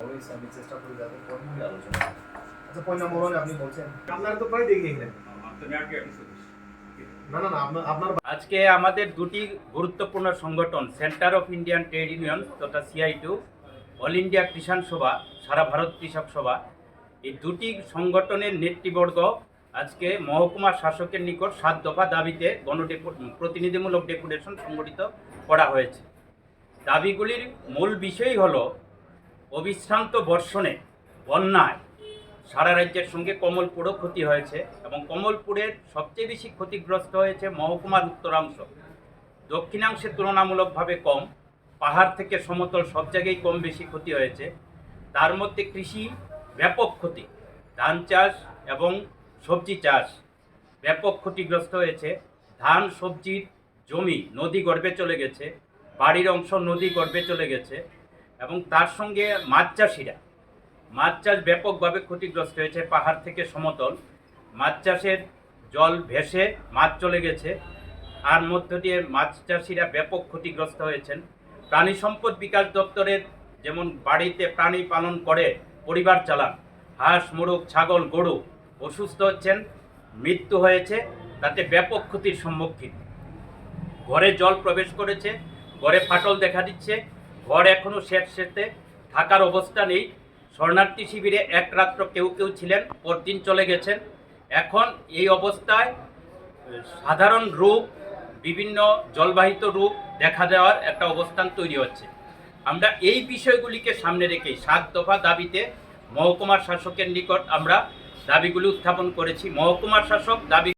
আমি চেষ্টা করি যাতে পরে আলোচনা। আচ্ছা, পয়েন্ট নাম্বার 1 আপনি বলছেন আপনার তো প্রায় দেখি এখানে আপনার আজকে আমাদের দুটি গুরুত্বপূর্ণ সংগঠন centre of Indian trade union তথা CI2, অল ইন্ডিয়া কিষাণ সভা, সারা ভারত কৃষক সভা, এই দুটি সংগঠনের নেতৃবর্গ আজকে মহকুমা শাসকের নিকট 7 দফা দাবিতে প্রতিনিধিমূলক ডেপুটেশন সংগঠিত করা হয়েছে। দাবিগুলির মূল বিষয় হল অবিশ্রান্ত বর্ষণে বন্যায় সারা রাজ্যের সঙ্গে কমলপুরও ক্ষতি হয়েছে এবং কমলপুরের সবচেয়ে বেশি ক্ষতিগ্রস্ত হয়েছে মহকুমার উত্তরাংশ। দক্ষিণাংশে তুলনামূলকভাবে কম, পাহাড় থেকে সমতল সব জায়গায় কম বেশি ক্ষতি হয়েছে। তার মধ্যে কৃষি ব্যাপক ক্ষতি, ধান চাষ এবং সবজি চাষ ব্যাপক ক্ষতিগ্রস্ত হয়েছে। ধান সবজির জমি নদী গর্ভে চলে গেছে, বাড়ির অংশ নদী গর্ভে চলে গেছে এবং তার সঙ্গে মাছ চাষ ব্যাপকভাবে ক্ষতিগ্রস্ত হয়েছে। পাহাড় থেকে সমতল মাছ চাষের জল ভেসে মাছ চলে গেছে, আর মধ্য দিয়ে মাছ চাষিরা ব্যাপক ক্ষতিগ্রস্ত হয়েছেন। প্রাণী সম্পদ বিকাশ দপ্তরের যেমন বাড়িতে প্রাণী পালন করে পরিবার চালান, হাঁস মোরগ ছাগল গরু অসুস্থ হচ্ছেন, মৃত্যু হয়েছে, তাতে ব্যাপক ক্ষতির সম্মুখীন। ঘরে জল প্রবেশ করেছে, ঘরে ফাটল দেখা দিচ্ছে, ঘর এখনও সেতে থাকার অবস্থা নেই। শরণার্থী শিবিরে এক রাত্র কেউ ছিলেন, পরদিন চলে গেছেন। এখন এই অবস্থায় সাধারণ রোগ, বিভিন্ন জলবাহিত রোগ দেখা দেওয়ার একটা অবস্থান তৈরি হচ্ছে। আমরা এই বিষয়গুলিকে সামনে রেখে 7 দফা দাবিতে মহকুমার শাসকের নিকট আমরা দাবিগুলি উত্থাপন করেছি। মহকুমার শাসক দাবি